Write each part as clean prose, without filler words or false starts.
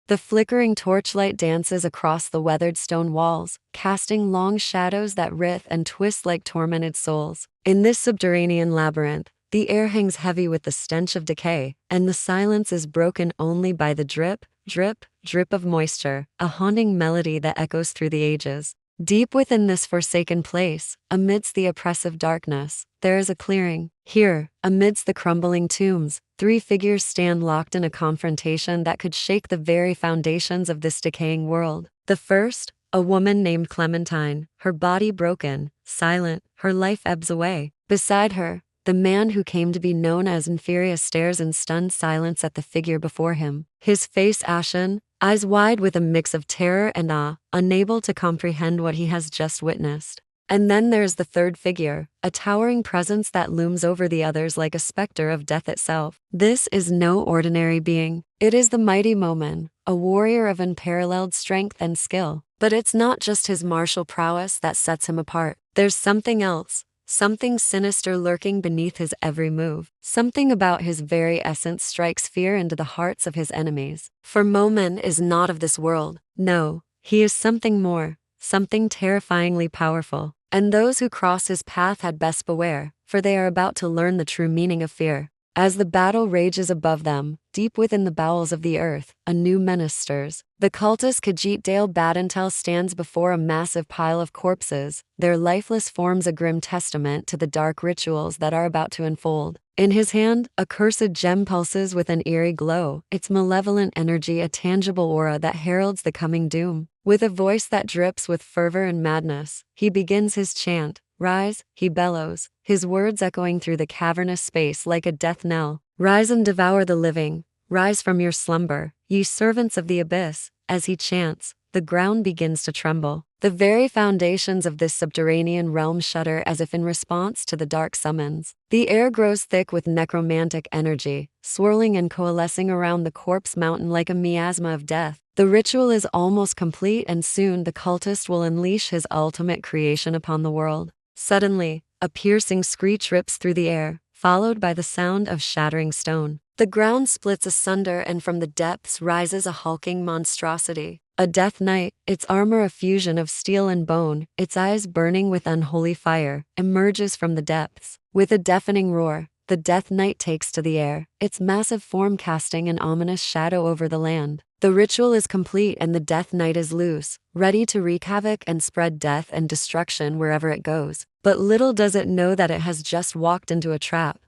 The flickering torchlight dances across the weathered stone walls, casting long shadows that writhe and twist like tormented souls. In this subterranean labyrinth, the air hangs heavy with the stench of decay, and the silence is broken only by the drip, drip, drip of moisture, a haunting melody that echoes through the ages. Deep within this forsaken place, amidst the oppressive darkness, there is a clearing. Here, amidst the crumbling tombs, three figures stand locked in a confrontation that could shake the very foundations of this decaying world. The first, a woman named Clementine, her body broken, silent, her life ebbs away. Beside her, the man who came to be known as Inferior stares in stunned silence at the figure before him, his face ashen, eyes wide with a mix of terror and awe, unable to comprehend what he has just witnessed. And then there's the third figure, a towering presence that looms over the others like a specter of death itself. This is no ordinary being. It is the mighty Momen, a warrior of unparalleled strength and skill. But it's not just his martial prowess that sets him apart. There's something else. Something sinister lurking beneath his every move. Something about his very essence strikes fear into the hearts of his enemies. For Momen is not of this world. No, he is something more, something terrifyingly powerful. And those who cross his path had best beware, for they are about to learn the true meaning of fear. As the battle rages above them, deep within the bowels of the earth, a new menace stirs. The cultist Khajit Dale Badentel stands before a massive pile of corpses, their lifeless forms a grim testament to the dark rituals that are about to unfold. In his hand, a cursed gem pulses with an eerie glow, its malevolent energy a tangible aura that heralds the coming doom. With a voice that drips with fervor and madness, he begins his chant. Rise, he bellows, his words echoing through the cavernous space like a death knell. Rise and devour the living, rise from your slumber, ye servants of the abyss. As he chants, the ground begins to tremble. The very foundations of this subterranean realm shudder as if in response to the dark summons. The air grows thick with necromantic energy, swirling and coalescing around the corpse mountain like a miasma of death. The ritual is almost complete, and soon the cultist will unleash his ultimate creation upon the world. Suddenly, a piercing screech rips through the air, followed by the sound of shattering stone. The ground splits asunder, and from the depths rises a hulking monstrosity. A death knight, its armor a fusion of steel and bone, its eyes burning with unholy fire, emerges from the depths. With a deafening roar, the death knight takes to the air, its massive form casting an ominous shadow over the land. The ritual is complete, and the death knight is loose, ready to wreak havoc and spread death and destruction wherever it goes. But little does it know that it has just walked into a trap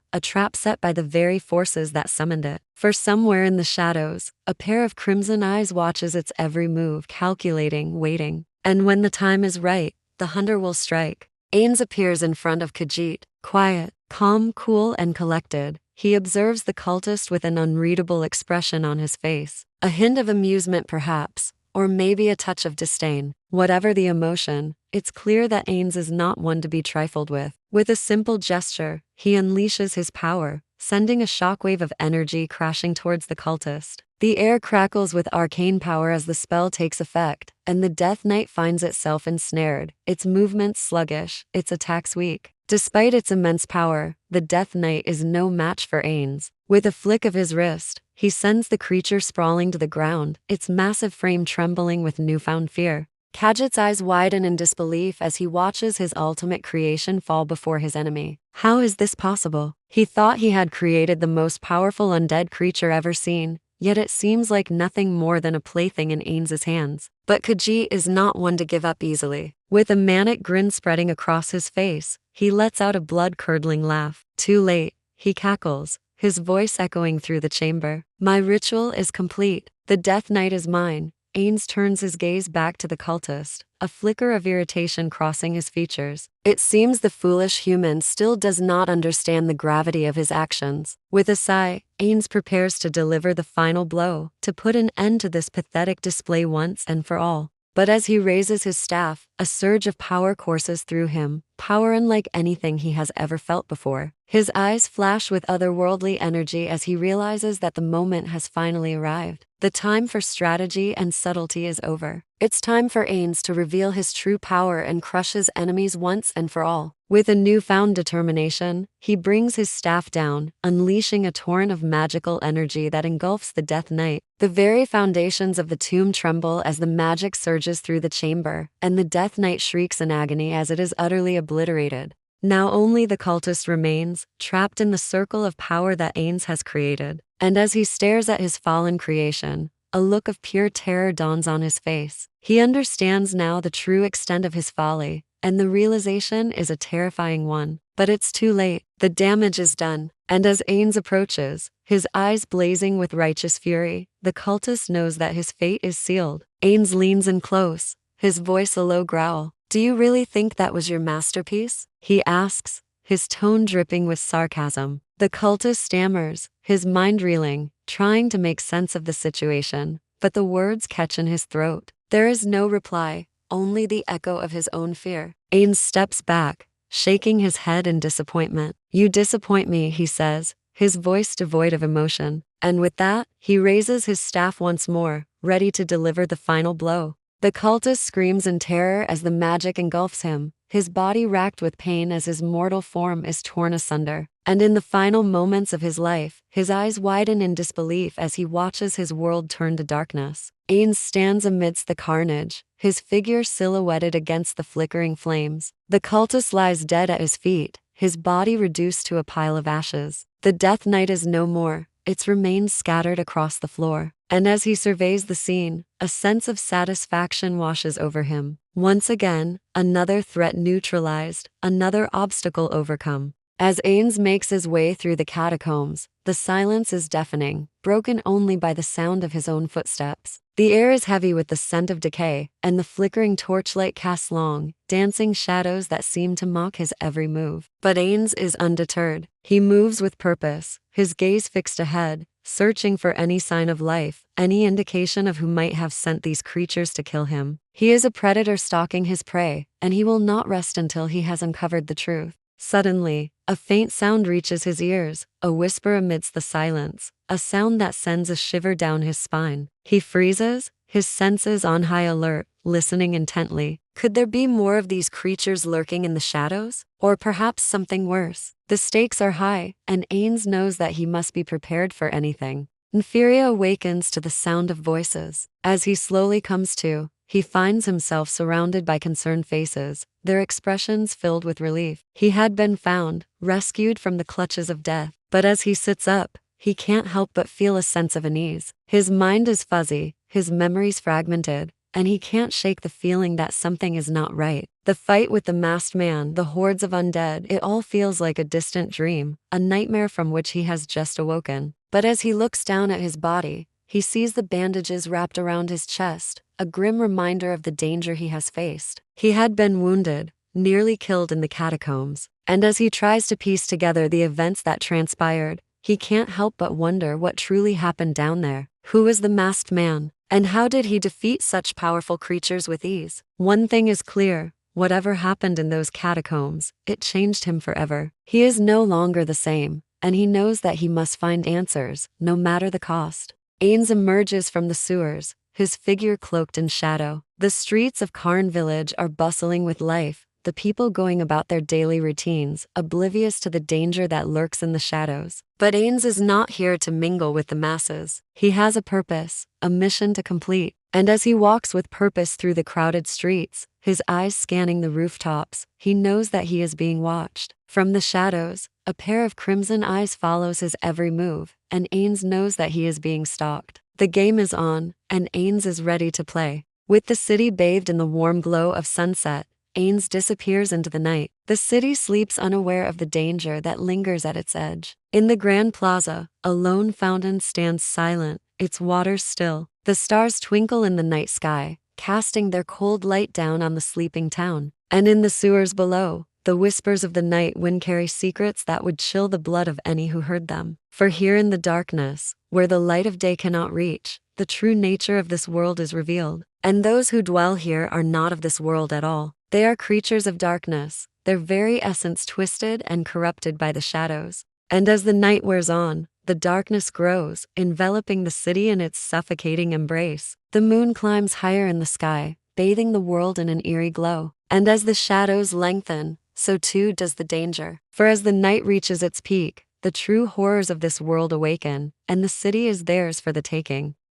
set by the very forces that summoned it. For somewhere in the shadows, a pair of crimson eyes watches its every move, calculating, waiting. And when the time is right, the hunter will strike. Ainz appears in front of Khajit, quiet, calm, cool, and collected. He observes the cultist with an unreadable expression on his face. A hint of amusement perhaps, or maybe a touch of disdain. Whatever the emotion, it's clear that Ainz is not one to be trifled with. With a simple gesture, he unleashes his power, sending a shockwave of energy crashing towards the cultist. The air crackles with arcane power as the spell takes effect, and the Death Knight finds itself ensnared, its movements sluggish, its attacks weak. Despite its immense power, the Death Knight is no match for Ainz. With a flick of his wrist, he sends the creature sprawling to the ground, its massive frame trembling with newfound fear. Khajit's eyes widen in disbelief as he watches his ultimate creation fall before his enemy. How is this possible? He thought he had created the most powerful undead creature ever seen, yet it seems like nothing more than a plaything in Ainz's hands. But Khajit is not one to give up easily. With a manic grin spreading across his face, he lets out a blood-curdling laugh. Too late, he cackles, his voice echoing through the chamber. My ritual is complete. The Death Knight is mine. Ainz turns his gaze back to the cultist, a flicker of irritation crossing his features. It seems the foolish human still does not understand the gravity of his actions. With a sigh, Ainz prepares to deliver the final blow, to put an end to this pathetic display once and for all. But as he raises his staff, A surge of power courses through him, power unlike anything he has ever felt before. His eyes flash with otherworldly energy as he realizes that the moment has finally arrived. The time for strategy and subtlety is over. It's time for Ainz to reveal his true power and crush his enemies once and for all. With a newfound determination, he brings his staff down, unleashing a torrent of magical energy that engulfs the Death Knight. The very foundations of the tomb tremble as the magic surges through the chamber, and the Death Knight shrieks in agony as it is utterly obliterated. Now only the cultist remains, trapped in the circle of power that Ainz has created. And as he stares at his fallen creation, a look of pure terror dawns on his face. He understands now the true extent of his folly, and the realization is a terrifying one. But it's too late. The damage is done. And as Ainz approaches, his eyes blazing with righteous fury, the cultist knows that his fate is sealed. Ainz leans in close, his voice a low growl. "Do you really think that was your masterpiece?" he asks, his tone dripping with sarcasm. The cultist stammers, his mind reeling, trying to make sense of the situation, but the words catch in his throat. There is no reply, only the echo of his own fear. Ainz steps back, shaking his head in disappointment. "You disappoint me," he says, his voice devoid of emotion. And with that, he raises his staff once more, ready to deliver the final blow. The cultist screams in terror as the magic engulfs him, his body racked with pain as his mortal form is torn asunder. And in the final moments of his life, his eyes widen in disbelief as he watches his world turn to darkness. Ainz stands amidst the carnage, his figure silhouetted against the flickering flames. The cultist lies dead at his feet, his body reduced to a pile of ashes. The Death Knight is no more, its remains scattered across the floor. And as he surveys the scene, a sense of satisfaction washes over him. Once again, another threat neutralized, another obstacle overcome. As Ainz makes his way through the catacombs, the silence is deafening, broken only by the sound of his own footsteps. The air is heavy with the scent of decay, and the flickering torchlight casts long, dancing shadows that seem to mock his every move. But Ainz is undeterred. He moves with purpose, his gaze fixed ahead, searching for any sign of life, any indication of who might have sent these creatures to kill him. He is a predator stalking his prey, and he will not rest until he has uncovered the truth. Suddenly, a faint sound reaches his ears, a whisper amidst the silence, a sound that sends a shiver down his spine. He freezes, his senses on high alert, listening intently. Could there be more of these creatures lurking in the shadows? Or perhaps something worse? The stakes are high, and Ainz knows that he must be prepared for anything. Furia awakens to the sound of voices. As he slowly comes to, he finds himself surrounded by concerned faces, their expressions filled with relief. He had been found, rescued from the clutches of death. But as he sits up, he can't help but feel a sense of unease. His mind is fuzzy, his memories fragmented, and he can't shake the feeling that something is not right. The fight with the masked man, the hordes of undead, it all feels like a distant dream, a nightmare from which he has just awoken. But as he looks down at his body, he sees the bandages wrapped around his chest, a grim reminder of the danger he has faced. He had been wounded, nearly killed in the catacombs, and as he tries to piece together the events that transpired, he can't help but wonder what truly happened down there. Who was the masked man? And how did he defeat such powerful creatures with ease? One thing is clear, whatever happened in those catacombs, it changed him forever. He is no longer the same, and he knows that he must find answers, no matter the cost. Ainz emerges from the sewers, his figure cloaked in shadow. The streets of Karn village are bustling with life, the people going about their daily routines, oblivious to the danger that lurks in the shadows. But Ainz is not here to mingle with the masses. He has a purpose, a mission to complete. And as he walks with purpose through the crowded streets, his eyes scanning the rooftops, he knows that he is being watched. From the shadows, a pair of crimson eyes follows his every move, and Ainz knows that he is being stalked. The game is on, and Ainz is ready to play. With the city bathed in the warm glow of sunset, Ainz disappears into the night. The city sleeps unaware of the danger that lingers at its edge. In the Grand Plaza, a lone fountain stands silent, its waters still. The stars twinkle in the night sky, casting their cold light down on the sleeping town. And in the sewers below, the whispers of the night wind carry secrets that would chill the blood of any who heard them. For here in the darkness, where the light of day cannot reach, the true nature of this world is revealed. And those who dwell here are not of this world at all. They are creatures of darkness, their very essence twisted and corrupted by the shadows. And as the night wears on, the darkness grows, enveloping the city in its suffocating embrace. The moon climbs higher in the sky, bathing the world in an eerie glow. And as the shadows lengthen, so too does the danger. For as the night reaches its peak, the true horrors of this world awaken, and the city is theirs for the taking.